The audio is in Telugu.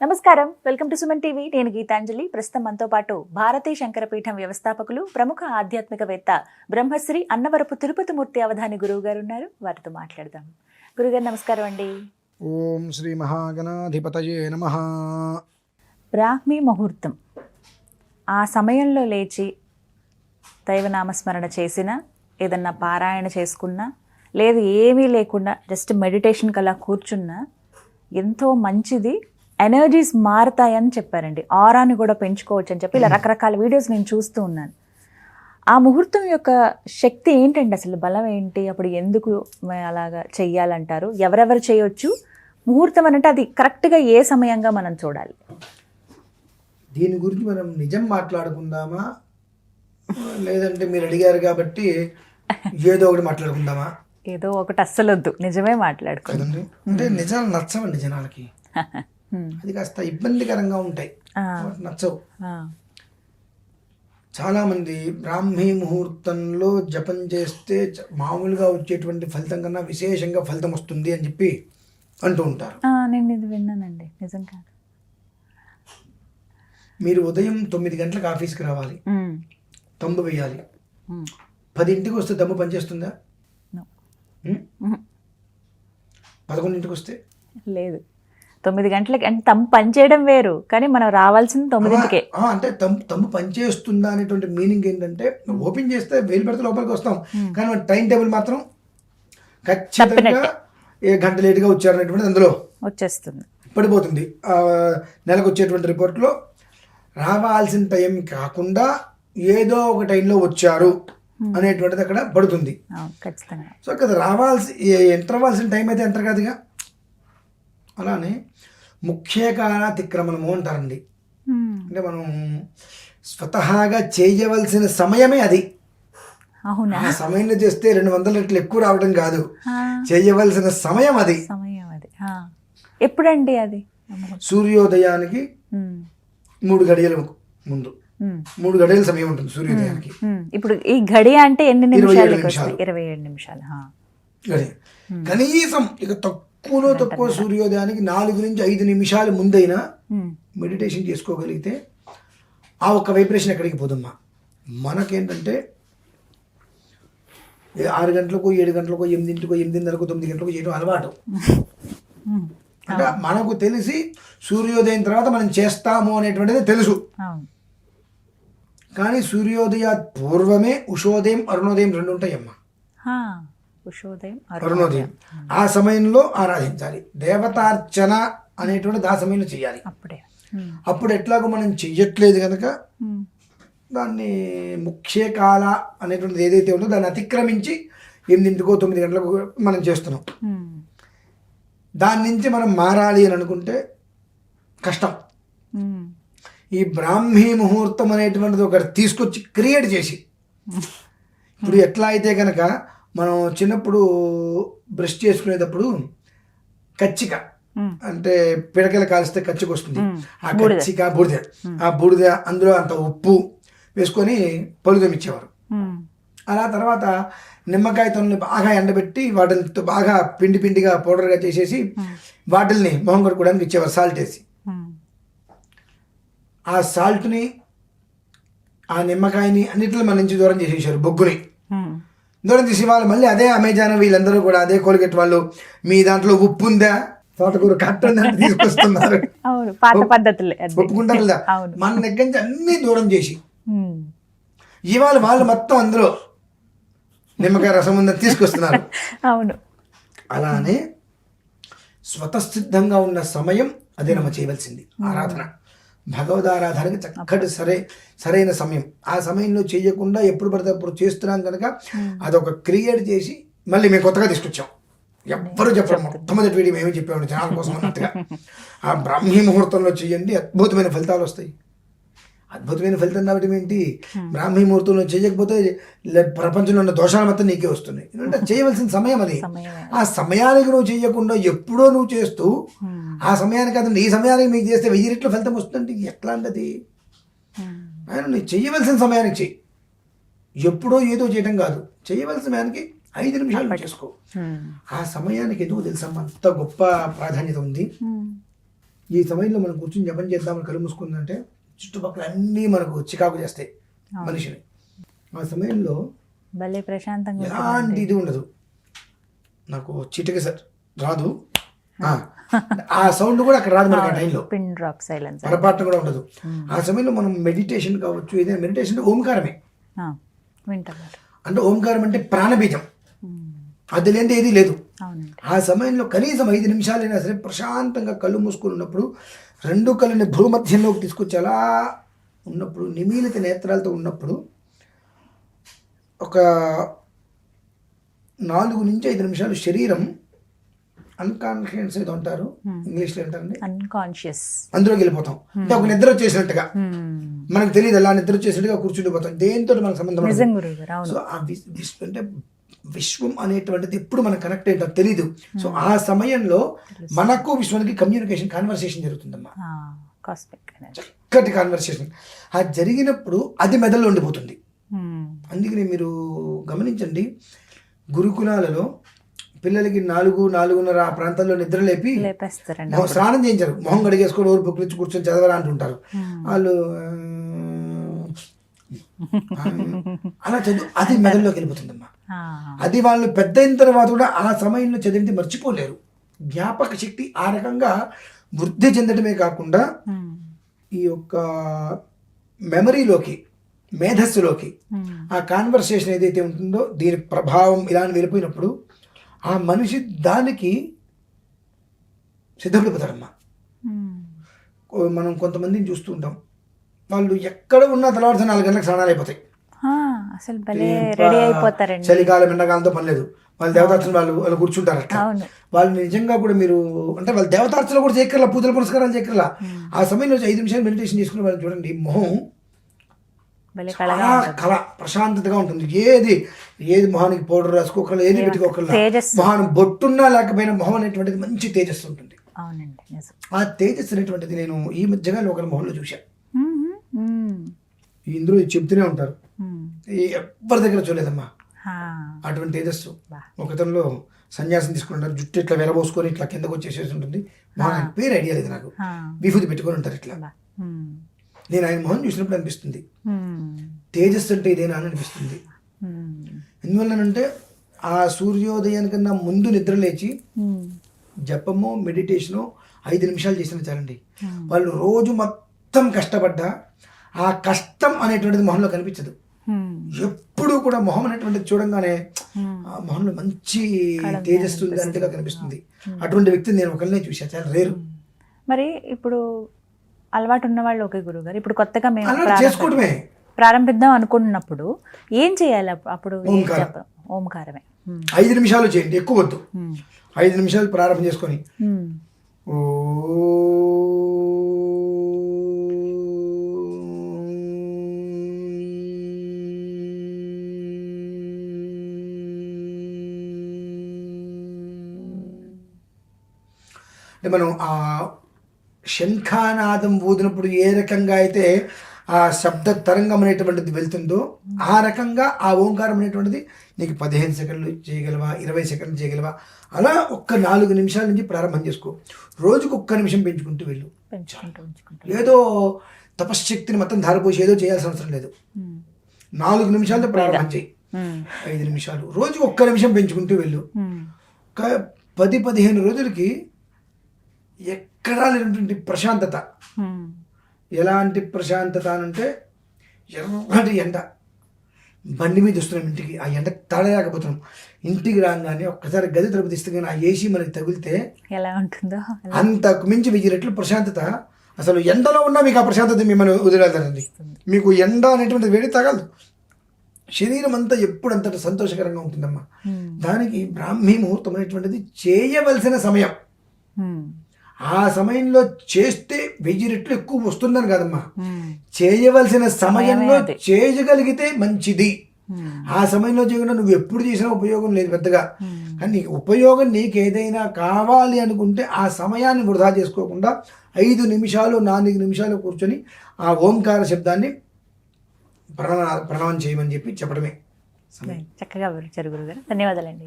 నమస్కారం, వెల్కమ్ టు సుమన్ టీవీ. నేను గీతాంజలి. ప్రస్తుతం మనతో పాటు భారతీ శంకరపీఠం వ్యవస్థాపకులు, ప్రముఖ ఆధ్యాత్మికవేత్త బ్రహ్మశ్రీ అన్నవరపు తిరుపతి మూర్తి అవధాని గురువు గారు ఉన్నారు. వారితో మాట్లాడదాం. గురుగారు నమస్కారం అండి. ఓం శ్రీ మహాగణాధిపతయే నమః. బ్రాహ్మీ ముహూర్తం, ఆ సమయంలో లేచి దైవనామస్మరణ చేసినా, ఏదన్నా పారాయణ చేసుకున్నా, లేదు ఏమీ లేకుండా జస్ట్ మెడిటేషన్కి అలా కూర్చున్నా ఎంతో మంచిది. ఎనర్జీస్ మారుతాయని చెప్పారండి. ఆరాని కూడా పెంచుకోవచ్చు అని చెప్పి ఇలా రకరకాల వీడియోస్ నేను చూస్తూ ఉన్నాను. ఆ ముహూర్తం యొక్క శక్తి ఏంటండి, అసలు బలం ఏంటి, అప్పుడు ఎందుకు అలాగా చెయ్యాలంటారు, ఎవరెవరు చేయొచ్చు, ముహూర్తం అంటే అది కరెక్ట్గా ఏ సమయంగా మనం చూడాలి? దీని గురించి మనం నిజం మాట్లాడుకుందామా, లేదంటే మీరు అడిగారు కాబట్టి ఏదో ఒకటి మాట్లాడుకుందామా? ఏదో ఒకటి అస్సలు వద్దు, నిజమే మాట్లాడుకోండి. అంటే నిజాలు నచ్చవండి జనాలకి, అది కాస్త ఇబ్బందికరంగా ఉంటాయి, నచ్చవు. చాలామంది బ్రాహ్మీ ముహూర్తంలో జపం చేస్తే మామూలుగా వచ్చేటువంటి ఫలితం కన్నా విశేషంగా ఫలితం వస్తుంది అని చెప్పి అంటూ ఉంటారు. నేను ఇది విన్నానండి, నిజం కాదు. మీరు ఉదయం 9 గంటలకు ఆఫీస్కి రావాలి, తంబు వేయాలి. 10ంటికి వస్తే దమ్ము పనిచేస్తుందా? 11ంటికి వస్తే లేదు. 9 గంటలకి అంటే తమ్ము పనిచేయడం వేరు, కానీ మనం రావాల్సింది 9ంటికే. అంటే తమ్ము పనిచేస్తుందా అనేటువంటి మీనింగ్ ఏంటంటే, ఓపెన్ చేస్తే వేలు పెడితే లోపలికి వస్తాం, కానీ మన టైం టేబుల్ మాత్రం ఖచ్చితంగా ఏ గంట లేటుగా వచ్చారనేటువంటిది అందులో వచ్చేస్తుంది, పడిపోతుంది. నెలకు వచ్చేటువంటి రిపోర్ట్లో రావాల్సిన టైం కాకుండా ఏదో ఒక టైంలో వచ్చారు అనేటువంటిది అక్కడ పడుతుంది. ఖచ్చితంగా. సో కదా ఎంటర్ అవ్వాల్సిన టైం అయితే ఎంటర్ కాదుగా. అలానే ముఖ్యకాలాతిక్రమణము అంటారండి. అంటే మనం స్వతహాగా చేయవలసిన సమయమే అది. ఆ సమయంలో చేస్తే 200 రెట్లు ఎక్కువ రావడం కాదు, చేయవలసిన సమయం అది. ఎప్పుడండి అది? సూర్యోదయానికి 3 గడియల ముందు 3 గడియల సమయం ఉంటుంది సూర్యోదయానికి. ఇప్పుడు ఈ గడియ అంటే ఎన్ని నిమిషాలు? 27 నిమిషాలు గడియ. కనీసం ఇక తక్కువ సూర్యోదయానికి 4 నుంచి 5 నిమిషాల ముందైనా మెడిటేషన్ చేసుకోగలిగితే ఆ ఒక్క వైబ్రేషన్ ఎక్కడికి పోదమ్మా. మనకేంటంటే 6 గంటలకు 7 గంటలకు 8ంటికో 8:30కో 9 గంటలకు చేయడం అలవాటు. అంటే మనకు తెలిసి సూర్యోదయం తర్వాత మనం చేస్తాము అనేటువంటిది తెలుసు. కానీ సూర్యోదయ పూర్వమే ఉషోదయం, అరుణోదయం 2 ఉంటాయమ్మా. అరుణోదయం ఆ సమయంలో ఆరాధించాలి. దేవతార్చన అనేటువంటిది ఆ సమయంలో చేయాలి. అప్పుడు ఎట్లాగో మనం చెయ్యట్లేదు కనుక దాన్ని ముఖ్యకాల అనేటువంటిది ఏదైతే ఉందో దాన్ని అతిక్రమించి 8ంటికో 9 గంటలకు మనం చేస్తున్నాం. దాని నుంచి మనం మారాలి అని అనుకుంటే కష్టం. ఈ బ్రాహ్మీ ముహూర్తం అనేటువంటిది ఒకటి తీసుకొచ్చి క్రియేట్ చేసి, ఇప్పుడు ఎట్లా అయితే కనుక మనం చిన్నప్పుడు బ్రష్ చేసుకునేటప్పుడు కచ్చిక అంటే పిడకలు కాలిస్తే కచ్చిక వస్తుంది, ఆ కచ్చిక బూడిద, ఆ బూడిద అందులో అంత ఉప్పు వేసుకొని పలుదం ఇచ్చేవారు. అలా తర్వాత నిమ్మకాయతో బాగా ఎండబెట్టి వాటిని బాగా పిండిగా పౌడర్గా చేసేసి వాటిల్ని మొహం కడుక్కోవడానికి ఇచ్చేవారు, సాల్ట్ వేసి. ఆ సాల్ట్ని ఆ నిమ్మకాయని అన్నిటిని మన నుంచి దూరం చేసేసారు, బొగ్గుని దూరం చేసి వాళ్ళు మళ్ళీ అదే అమెజాన్ వీళ్ళందరూ కూడా అదే కోల్గేట్ వాళ్ళు మీ దాంట్లో ఉప్పు ఉందా, తోటకూర కట్ట ఉందా తీసుకొస్తున్నారు. ఒప్పుకుంటారు లేదా? మన దగ్గర నుంచి అన్ని దూరం చేసి ఇవాళ వాళ్ళు మొత్తం అందులో నిమ్మకాయ రసం ఉందని తీసుకొస్తున్నారు. అవును. అలానే స్వతసిద్ధంగా ఉన్న సమయం అదే మనం చేయవలసింది ఆరాధన. భగవదారాధనకి చక్కటి సరైన సమయం. ఆ సమయంలో చేయకుండా ఎప్పుడు పడితే అప్పుడు చేస్తున్నాం కనుక అదొక క్రియేట్ చేసి మళ్ళీ మేము కొత్తగా తీసుకొచ్చాం. ఎవ్వరూ చెప్పడం మొట్టమొదటి వీడియో మేమే చెప్పాము జనాల కోసం అన్నట్టుగా. ఆ బ్రాహ్మీ ముహూర్తంలో చేయండి, అద్భుతమైన ఫలితాలు వస్తాయి. అద్భుతమైన ఫలితం రావడం ఏంటి, బ్రాహ్మీ ముహూర్తంలో చేయకపోతే ప్రపంచంలో ఉన్న దోషాలు మొత్తం నీకే వస్తున్నాయి. ఎందుకంటే చేయవలసిన సమయం అది. ఆ సమయానికి నువ్వు చేయకుండా ఎప్పుడో నువ్వు చేస్తూ ఆ సమయానికి కాదండి ఈ సమయానికి మీకు చేస్తే 1000 రెట్ల ఫలితం వస్తుందంటే ఎట్లా అంటది? ఆయన నువ్వు చేయవలసిన సమయానికి చెయ్యి, ఎప్పుడో ఏదో చేయడం కాదు. చేయవలసిన సమయానికి 5 నిమిషాలు చేసుకో. ఆ సమయానికి ఎందుకు తెలుసమ్మా అంత గొప్ప ప్రాధాన్యత ఉంది. ఈ సమయంలో మనం కూర్చొని జపం చేద్దామని కళ్ళు మూసుకుందంటే చుట్టుపక్కల అన్నీ మనకు చికాకు చేస్తాయి మనిషిని. ఆ సమయంలో భలే ప్రశాంతంగా ఎలాంటి ఇది ఉండదు. నాకు చిటిక రాదు, ఆ సౌండ్ కూడా అక్కడ రాదు మనకి. ఆ టైంలో పిన్ డ్రాప్ సైలెన్స్ పొరపాటున కూడా ఉండదు. ఆ సమయంలో మనం మెడిటేషన్ కావచ్చు, ఏదైనా మెడిటేషన్ ఓంకారమే. వింటారు అంటే ఓంకారం అంటే ప్రాణబీజం, అది లేనిది ఏది లేదు. ఆ సమయంలో కనీసం 5 నిమిషాలైనా సరే ప్రశాంతంగా కళ్ళు మూసుకొని ఉన్నప్పుడు 2 కళ్ళని భూమధ్యంలోకి తీసుకొచ్చి అలా ఉన్నప్పుడు నిమీలిత నేత్రాలతో ఉన్నప్పుడు ఒక 4 నుంచి 5 నిమిషాలు శరీరం అన్కాన్షియస్ ఏదో అంటారు, ఇంగ్లీష్లో ఏంటండి, అన్కాన్షియస్, అందులోకి వెళ్ళిపోతాం. అంటే ఒక నిద్ర వచ్చేసినట్టుగా మనకు తెలియదు, అలా నిద్ర వచ్చేసినట్టుగా కూర్చుండిపోతాం. దేంతో మనకు సంబంధం ఉండదు. సో ఆ అంటే విశ్వం అనేటువంటిది ఎప్పుడు మనకు కనెక్ట్ అయ్యిందో తెలీదు. సో ఆ సమయంలో మనకు విశ్వానికి కమ్యూనికేషన్, కాన్వర్సేషన్ జరుగుతుందమ్మా. చక్కటి కాన్వర్సేషన్. ఆ జరిగినప్పుడు అది మెదడులో ఉండిపోతుంది. అందుకని మీరు గమనించండి, గురుకులాలలో పిల్లలకి 4-4:30 ఆ ప్రాంతాల్లో నిద్ర లేపి స్నానం చేయించారు, మొహం కడిగేసుకొని ఊరు పుక్కిలిచ్చి కూర్చొని చదవరా అంటుంటారు. వాళ్ళు అలా చదువు అది మెదడులోకి వెళ్ళిపోతుందమ్మా. అది వాళ్ళు పెద్ద అయిన తర్వాత కూడా ఆ సమయంలో చదివితే మర్చిపోలేరు. జ్ఞాపక శక్తి ఆ రకంగా వృద్ధి చెందడమే కాకుండా ఈ యొక్క మెమరీలోకి, మేధస్సులోకి ఆ కాన్వర్సేషన్ ఏదైతే ఉంటుందో దీని ప్రభావం ఇలా వెళ్ళిపోయినప్పుడు ఆ మనిషి దానికి సిద్ధపడిపోతాడమ్మా. మనం కొంతమందిని చూస్తూ ఉంటాం, వాళ్ళు ఎక్కడ ఉన్నా తెల్లవారు 4 గంటలకు స్నానాలు అయిపోతాయి. చలికాలం ఎండాకాలంతో పని లేదు, వాళ్ళు దేవతార్చన వాళ్ళు కూర్చుంటారు అట్లా. వాళ్ళు నిజంగా కూడా మీరు అంటే వాళ్ళు దేవతార్చన కూడా చేయక్కర్లా, పూజల పురస్కారాలు చేయక్కర్లా. ఆ సమయంలో 5 నిమిషాలు మెడిటేషన్ చేసుకుని వాళ్ళు చూడండి, మొహం కళ ప్రశాంతతగా ఉంటుంది. ఏది మొహానికి పౌడర్ రాసుకోకల్లా, ఏది పెట్టుకోకల్లా, మొహాన్ని బొట్టున్నా లేకపోయినా మొహం అనేటువంటిది మంచి తేజస్సు ఉంటుంది. ఆ తేజస్సు అనేటువంటిది నేను ఈ మధ్యగా ఒకరి మొహంలో చూశాను. ఇందులో చెప్తూనే ఉంటారు, ఎవరి దగ్గర చూడలేదమ్మా అటువంటి తేజస్సు. ఒకతనిలో సన్యాసం తీసుకుంటారు, జుట్టు ఇట్లా వెరబోసుకొని ఇట్లా కిందకు వచ్చేసేసి ఉంటుంది. మొహం పేరు ఐడియా లేదు నాకు, విభూతి పెట్టుకొని ఉంటారు ఇట్లా. నేను ఆయన మొహం చూసినప్పుడు అనిపిస్తుంది తేజస్సు అంటే ఇదేనా అని అనిపిస్తుంది. ఎందువల్లనంటే ఆ సూర్యోదయానికన్నా ముందు నిద్ర లేచి జపమో మెడిటేషనో 5 నిమిషాలు చేసినా చాలండి. వాళ్ళు రోజు మొత్తం కష్టపడ్డా ఆ కష్టం అనేటువంటిది మొహంలో కనిపించదు. ఎప్పుడు కూడా మొహం అనేటువంటిది చూడంగానే ఆ మొహంలో మంచి తేజస్సు ఉన్నట్టుగా కనిపిస్తుంది. అటువంటి వ్యక్తిని నేను ఒకరినే చూసా, చాలా రేరు. మరి ఇప్పుడు అలవాటు ఉన్న వాళ్ళు ఓకే గురుగారు, ఇప్పుడు కొత్తగా మేము చేసుకోవడమే ప్రారంభిద్దాం అనుకుంటున్నప్పుడు ఏం చేయాలి? అప్పుడు ఓంకారమే 5 నిమిషాలు చేయండి, ఎక్కువ వద్దు. 5 నిమిషాలు ప్రారంభం చేసుకొని అంటే మనం ఆ శంఖానాదం ఊదినప్పుడు ఏ రకంగా అయితే ఆ శబ్ద తరంగం అనేటువంటిది వెళ్తుందో ఆ రకంగా ఆ ఓంకారం అనేటువంటిది నీకు 15 సెకండ్లు చేయగలవా, 20 సెకండ్లు చేయగలవా, అలా ఒక్క 4 నిమిషాల నుంచి ప్రారంభం చేసుకో. రోజుకు 1 నిమిషం పెంచుకుంటూ వెళ్ళు. ఏదో తపశ్శక్తిని మొత్తం ధారపోసి ఏదో చేయాల్సిన అవసరం లేదు. 4 నిమిషాలతో ప్రారంభం చేయి, 5 నిమిషాలు, రోజుకు 1 నిమిషం పెంచుకుంటూ వెళ్ళు. 10-15 రోజులకి ఎక్కడా లేనటువంటి ప్రశాంతత. ఎలాంటి ప్రశాంతత అంటే ఎర్రటి ఎండ, బండి మీద వస్తున్నాం ఇంటికి, ఆ ఎండ తాడలేకపోతున్నాం. ఇంటికి రాగానే ఒక్కసారి గది తలుపు తీస్తే కానీ ఆ ఏసీ మనకి తగిలితే ఎలా ఉంటుందో అంతకు మించి 1000 రెట్లు ప్రశాంతత. అసలు ఎండలో ఉన్నా మీకు ఆ ప్రశాంతత మిమ్మల్ని వదిలేదండి. మీకు ఎండ అనేటువంటిది వేడి తగలదు, శరీరం అంతా ఎప్పుడంతటి సంతోషకరంగా ఉంటుందమ్మా. దానికి బ్రాహ్మీ ముహూర్తం అనేటువంటిది చేయవలసిన సమయం. ఆ సమయంలో చేస్తే 1000 రెట్లు ఎక్కువ వస్తుందని కాదమ్మా, చేయవలసిన సమయంలో చేయగలిగితే మంచిది. ఆ సమయంలో చేయకుండా నువ్వు ఎప్పుడు చేసినా ఉపయోగం లేదు పెద్దగా. కానీ ఉపయోగం నీకు ఏదైనా కావాలి అనుకుంటే ఆ సమయాన్ని వృధా చేసుకోకుండా 5 నిమిషాలు 4 నిమిషాలు కూర్చొని ఆ ఓంకార శబ్దాన్ని ప్రణవం చేయమని చెప్పి చెప్పడమే. చక్కగా వివరించారు గురుగారు, ధన్యవాదాలండి.